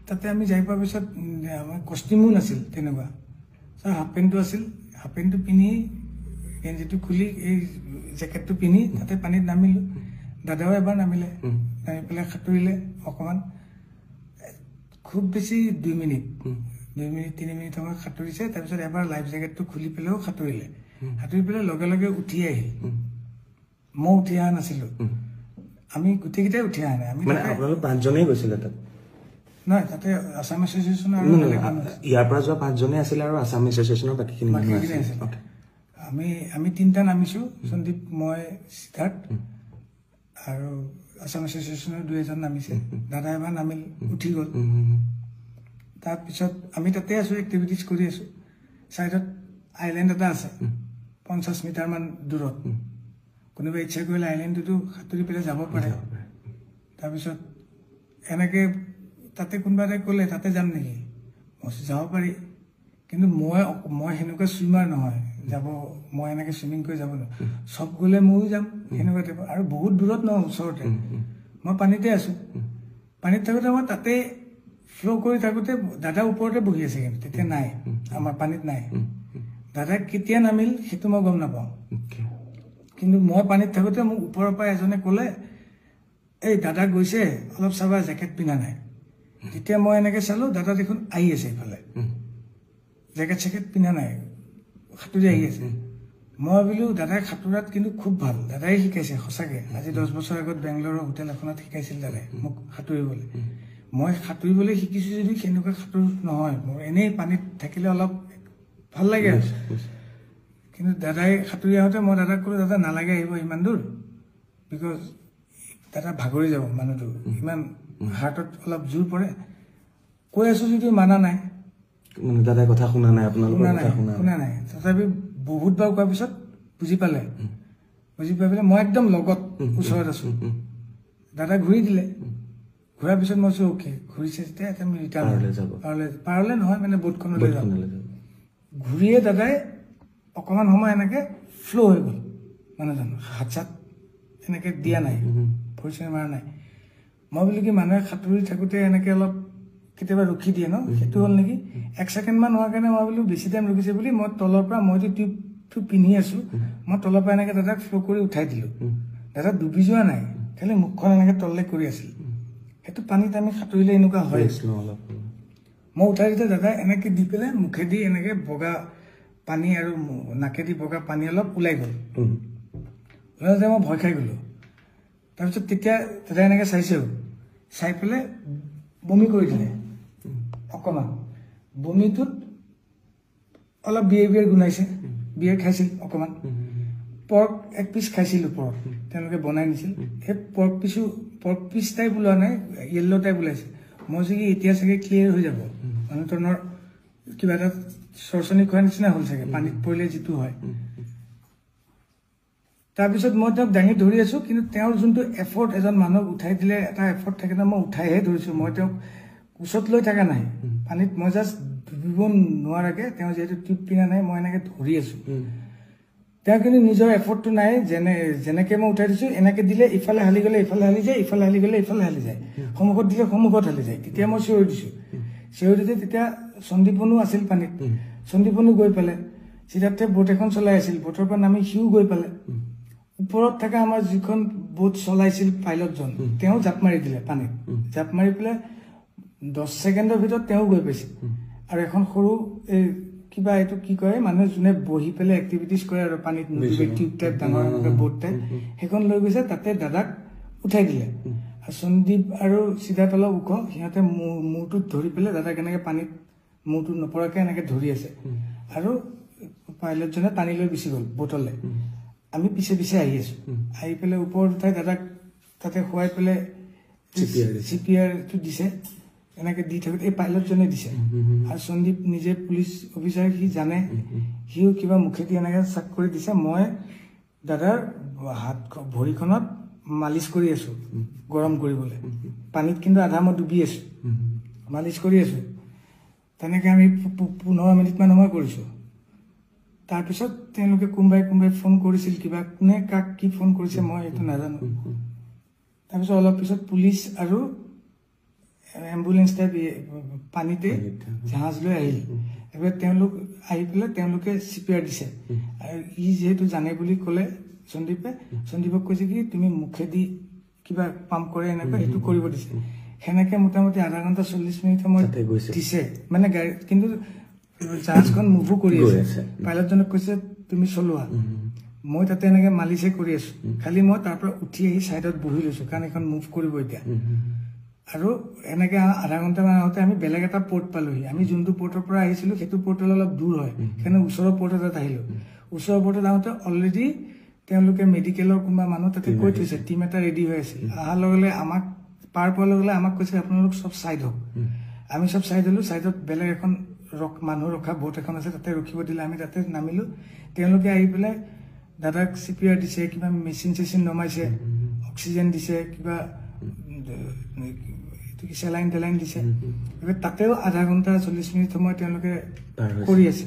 তাতে আমি যাই পোৱাৰ পিছত আমাৰ কষ্টিউমো নাছিল তেনেকুৱা ছাৰ হাফ পেণ্টটো আছিল হাফ পেণ্টটো পিন্ধি গেঞ্জিটো খুলি এই জেকেটটো পিন্ধি তাতে পানীত নামিলোঁ দাদাও এবাৰ নামিলে নামি পেলাই সাঁতুৰিলে অকণমান খুব বেছি 2 মিনিট 3 মিনিট সময় সাঁতুৰিছে তাৰপিছত এবাৰ লাইফ জেকেটটো খুলি পেলাইও সাঁতুৰিলে সাঁতুৰি পেলাই লগে লগে উঠি আহিল মই উঠি অহা নাছিলোঁ আমি গোটেইকেইটাই উঠি অহা নাই আমি আপোনালোক 5 জনেই গৈছিলে তাত নহয় তাতে আছাম এছ'চিয়েশ্যনৰ ইয়াৰ পৰা যোৱা 5 জনেই আছিল আৰু আছাম এছ'চিয়েশ্যনৰ বাকীখিনি আছিল আমি 3টা নামিছোঁ সন্দীপ মই সিদ্ধাৰ্থ আৰু আছাম এছ'চিয়েশ্যনৰ 2 নামিছে দাদা এবাৰ নামিল উঠি গ'ল তাৰপিছত আমি তাতে আছোঁ এক্টিভিটিজ কৰি আছোঁ ছাইডত আইলেণ্ড এটা আছে 50 মিটাৰমান দূৰত কোনোবা ইচ্ছা কৰিলে আইলেণ্ডটোতো সাঁতুৰি পেলাই যাব পাৰে তাৰপিছত এনেকৈ তাতে কোনোবা এটাই ক'লে তাতে যাম নেকি মই যাব পাৰি কিন্তু মই সেনেকুৱা ছুইমাৰ নহয় যাব মই এনেকৈ ছুইমিং কৰি যাব নোৱাৰোঁ চব গ'লে ময়ো যাম সেনেকুৱা টাইপ আৰু বহুত দূৰত নহয় ওচৰতে মই পানীতে আছোঁ পানীত থাকোঁতে মই তাতে ফ্ল' কৰি থাকোঁতে দাদা ওপৰতে বহি আছে কিন্তু তেতিয়া নাই আমাৰ পানীত নাই দাদা কেতিয়া নামিল সেইটো মই গম নাপাওঁ কিন্তু মই পানীত থাকোঁতে মোক ওপৰৰ পৰা এজনে ক'লে এই দাদা গৈছে অলপ চাবা জেকেট পিন্ধা নাই তেতিয়া মই এনেকৈ চালোঁ দাদা দেখোন আহি আছে এইফালে জেকেট চেকেট পিন্ধা নাই সাঁতুৰি আহি আছে মই ভাবিলোঁ দাদাই সাঁতোৰাত কিন্তু খুব ভাল দাদাই শিকাইছে সঁচাকৈ আজি 10 বছৰ আগত বেংগলোৰৰ হোটেল এখনত শিকাইছিল দাদাই মোক সাঁতুৰিবলৈ মই সাঁতুৰিবলৈ শিকিছোঁ যদি সেনেকুৱা সাঁতোৰ নহয় মোৰ এনেই পানীত থাকিলে অলপ ভাল লাগে আৰু কিন্তু দাদাই সাঁতুৰি আহোঁতে মই দাদাক ক'লোঁ দাদা নালাগে আহিব ইমান দূৰ বিকজ দাদা ভাগৰি যাব মানুহটো ইমান হাৰ্টত অলপ জোৰ পৰে কৈ আছোঁ যদিও মানা নাই দাদাই কথা শুনা নাই আপোনালোকৰ কথা শুনা নাই তথাপি বহুতবাৰ কোৱাৰ পিছত বুজি পালে বুজি পাই পেলাই মই একদম লগত ওচৰত আছোঁ দাদা ঘূৰি দিলে ঘূৰাৰ পিছত মই কৈছোঁ অ'কে ঘূৰিছে যেতিয়া এতিয়া আমি ৰিটাৰ্ণ পাৰলে নহয় মানে বোটখনলৈ যাম ঘূৰিয়ে দাদাই অকণমান সময় এনেকৈ ফ্ল' হৈ গ'ল মানুহজন হাত চাত এনেকৈ দিয়া নাই পৰিচয় মাৰা নাই মই বোলো কি মানুহে সাঁতুৰি থাকোঁতে এনেকৈ অলপ কেতিয়াবা ৰখি দিয়ে ন সেইটো হ'ল নেকি 1 ছেকেণ্ডমান হোৱাৰ কাৰণে মই বোলো বেছি টাইম ৰখিছে বুলি মই তলৰ পৰা মইতো টিউবটো পিন্ধি আছোঁ মই তলৰ পৰা এনেকৈ দাদাক ফ্ল' কৰি উঠাই দিলোঁ দাদা ডুবি যোৱা নাই খালি মুখখন এনেকৈ তললৈ কৰি আছিল সেইটো পানীত আমি সাঁতুৰিলে এনেকুৱা হয় মই উঠাই দিওঁতে দাদা এনেকৈ দি পেলাই মুখেদি এনেকৈ বগা পানী আৰু নাকেদি বগা পানী অলপ ওলাই গ'ল ওলাওঁতে মই ভয় খাই গ'লোঁ তাৰপিছত তেতিয়া দাদাই এনেকৈ চাইছেও চাই পেলাই বমি কৰি দিলে অকণমান বমিটোত অলপ বিয়েৰ গোন্ধাইছে বিয়েৰ খাইছিল অকণমান পৰ্ক 1 পিচ খাইছিল ওপৰত তেওঁলোকে বনাই নিছিল সেই পৰ্ক পিচ টাইপ ওলোৱা নাই য়েল্ল' টাইপ ওলাইছে মই চাগে এতিয়া চাগে ক্লিয়াৰ হৈ যাব মানুহজনৰ কিবা এটা চৰচনি খোৱাৰ নিচিনা হ'ল চাগে পানীত পৰিলে যিটো হয় তাৰপিছত মই তেওঁক দাঙি ধৰি আছোঁ কিন্তু তেওঁৰ যোনটো এফৰ্ট এজন মানুহক উঠাই দিলে এটা এফৰ্ট থাকে ন মই উঠাইহে ধৰিছোঁ মই তেওঁক ওচৰত লৈ থকা নাই পানীত মই জাষ্ট ডুবিব নোৱাৰাকৈ তেওঁ যিহেতু টিউব পিন্ধা নাই মই এনেকৈ ধৰি আছোঁ তেওঁ কিন্তু নিজৰ এফৰ্টটো নাই যেনেকৈ মই উঠাই দিছোঁ এনেকৈ দিলে ইফালে হালি গ'লে ইফালে হালি যায় ইফালে হালি গ'লে ইফালে হালি যায় সন্মুখত দিলে সন্মুখত হালি যায় তেতিয়া মই চিঞৰি দিছোঁ চিঞৰি দিওঁতে তেতিয়া সন্দীপনো আছিল পানীত সন্দীপনো গৈ পালে সিদ্ধাৰ্থে বোট এখন চলাই আছিল বোটৰ পৰা নামি সিও গৈ পালে ওপৰত থকা আমাৰ যিখন বোট চলাইছিল পাইলটজন তেওঁ জাপ মাৰি দিলে পানীত জাপ মাৰি পেলাই 10 ছেকেণ্ডৰ ভিতৰত তেওঁ গৈ পাইছিল আৰু এখন সৰু এই কিবা এইটো কি কয় মানুহে যোনে বহি পেলাই এক্টিভিটিজ কৰে আৰু পানীত টিউব টাইপ ডাঙৰ বোট টাইপ সেইখন লৈ গৈছে তাতে দাদাক উঠাই দিলে আৰু সন্দীপ আৰু সিদ্ধাৰ্থ অলপ ওখ সিহঁতে মূৰটোত ধৰি পেলাই দাদাক এনেকৈ পানীত মূৰটো নপৰাকৈ এনেকৈ ধৰি আছে আৰু পাইলটজনে টানি লৈ গুচি গ'ল বোটলৈ আমি পিছে পিছে আহি আছোঁ আহি পেলাই ওপৰত উঠাই দাদাক তাতে শুৱাই পেলাই CPRটো দিছে এনেকৈ দি থাকোঁতে এই পাইলটজনে দিছে আৰু সন্দীপ নিজে পুলিচ অফিচাৰ সি জানে সিও কিবা মুখেদি এনেকৈ চাক কৰি দিছে মই দাদাৰ হাত ভৰিখনত মালিচ কৰি আছোঁ গৰম কৰিবলৈ পানীত কিন্তু আধা মই ডুবি আছোঁ মালিচ কৰি আছোঁ তেনেকৈ আমি 15 মিনিটমান সময় কৰিছোঁ তাৰপিছত তেওঁলোকে কোনোবাই ফোন কৰিছিল কিবা কোনে কাক কি ফোন কৰিছে মই এইটো নাজানো তাৰপিছত অলপ পিছত পুলিচ আৰু এম্বুলেন্স টাইপ পানীতে জাহাজ লৈ আহিল এবাৰ তেওঁলোক আহি পেলাই তেওঁলোকে চিপিআৰ দিছে আৰু ই যেহেতু জানে বুলি ক'লে সন্দীপক কৈছে কি তুমি মুখেদি কিবা পাম্প কৰে এনেকুৱা এইটো কৰিব দিছে সেনেকে মোটামুটি আধা ঘণ্টা 40 মিনিট সময় দিছে মানে গাড়ী কিন্তু জাহাজখন মুভো কৰি আছে পাইলটজনক কৈছে তুমি চলোৱা মই তাতে এনেকে মালিছে কৰি আছো খালি মই তাৰ পৰা উঠি আহি সাইডত বহি লৈছো কাৰণ এখন মুভ কৰিব এতিয়া আৰু এনেকে আধা ঘণ্টা মান আগতে আমি বেলেগ এটা পোৰ্ট পালোহি আমি যোনটো পোৰ্টৰ পৰা আহিছিলো সেইটো পোৰ্টল অলপ দূৰ হয় সেইকাৰণে ওচৰৰ পোৰ্ট এটাত আহিলো ওচৰৰ পোৰ্টত আহোঁতে অলৰেডি তেওঁলোকে মেডিকেলৰ কোনোবা মানুহ তাতে কৈ থৈছে টিম এটা ৰেডি হৈ আছিল অহাৰ লগে লগে আমাক পাৰ পোৱাৰ লগে লগে আমাক কৈছে আপোনালোক চব চাইড হওক আমি চব চাইড হলো চাইডত বেলেগ এখন মানুহ ৰখা বোট এখন আছে তাতে ৰখিব দিলে আমি তাতে নামিলো তেওঁলোকে আহি পেলাই দাদাক চিপিআৰ দিছে কিবা মেচিন চেচিন নমাইছে অক্সিজেন দিছে কিবা চেলাইন টেলাইন দিছে এবাৰ তাতেও আধা ঘণ্টা 40 মিনিট সময় তেওঁলোকে কৰি আছে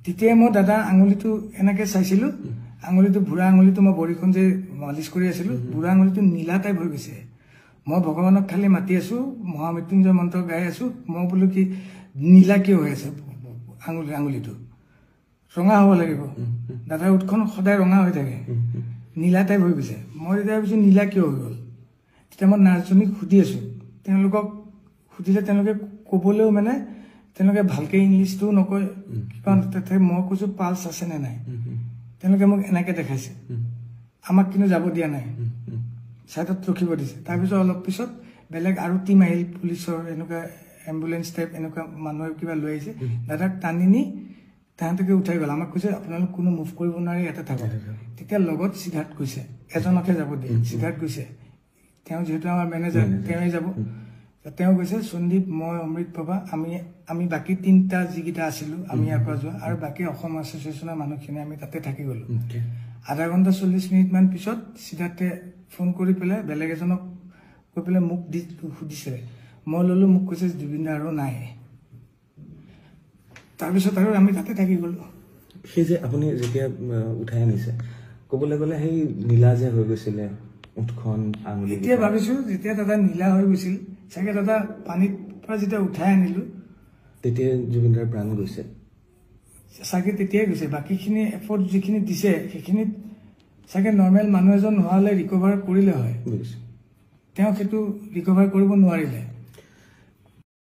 তেতিয়া মই দাদা আঙুলিটো এনেকে চাইছিলো আঙুলিটো বুঢ়া আঙুলিটো মই বৰিখন যে মালিচ কৰি আছিলো বুঢ়া আঙুলিটো নীলা টাইপ হৈ গৈছে মই ভগৱানক খালি মাতি আছো মহামৃত্যুঞ্জয় মন্ত্ৰ গাই আছো মই বোলো কি নীলা কিয় হৈ আছে আঙুলিটো ৰঙা হ'ব লাগিব দাদাৰ উঠখন সদায় ৰঙা হৈ থাকে নীলা টাইপ হৈ গৈছে মই তেতিয়া ভাবিছো নীলা কিয় হৈ গ'ল তেতিয়া মই নাৰ্ছজনীক সুধি আছো তেওঁলোকক সুধিলে তেওঁলোকে ক'বলৈও মানে তেওঁলোকে ভালকে ইংলিছটো নকয় কাৰণ তাতে মই কৈছো পালছ আছে নে নাই তেওঁলোকে মোক এনেকে দেখাইছে আমাক কিন্তু যাব দিয়া নাই সাইডত ৰখিব দিছে তাৰপিছত অলপ পিছত বেলেগ আৰু টিম আহিল পুলিচৰ এনেকুৱা এম্বুলেন্স টাইপ এনেকুৱা মানুহ কিবা লৈ আহিছে দাদাক টানি নি তাহাঁতকে উঠাই গ'ল আমাক কৈছে আপোনালোক কোনো মুভ কৰিব নোৱাৰি ইয়াতে থাকক তেতিয়া লগত সিদ্ধাৰ্থ কৈছে এজনকে যাব দিয়ে সিদ্ধাৰ্থ কৈছে তেওঁ যেহেতু আমাৰ মেনেজাৰ তেওঁই যাব তেওঁ কৈছে সন্দীপ মই অমৃত বাবা আমি বাকি তিনটা যিকেইটা আছিলো আমি ইয়াৰ পৰা যোৱা আৰু বাকি অসম এছ'চিয়েশ্যনৰ মানুহখিনি আমি তাতে থাকি গ'লো আধা ঘণ্টা 40 মিনিট মান পিছত সিদ্ধাৰ্থে ফোন কৰি পেলাই বেলেগ এজনক কৈ পেলাই মোক সুধিছে মই ললো মোক কৈছে জুবিন আৰু নাই তাৰপিছত আৰু আমি তাতে থাকি গ'লো সেই যে আপুনি যেতিয়া উঠাই আনিছে ক'বলৈ গ'লে সেই নীলা যে হৈ গৈছিলে উঠখন আঙুলি এতিয়া ভাবিছো যেতিয়া দাদা নীলা হৈ গৈছিল চাগে দাদা পানীৰ পৰা যেতিয়া উঠাই আনিলো তেতিয়া জুবিনদাৰ প্ৰাণ গৈছে চাগে তেতিয়াই গৈছে বাকীখিনি এফৰ্ট যিখিনি দিছে সেইখিনি চাগে নৰ্মেল মানুহ এজন নোহালে ৰিকভাৰ কৰিলে হয় তেওঁ সেইটো ৰিকভাৰ কৰিব নোৱাৰিলে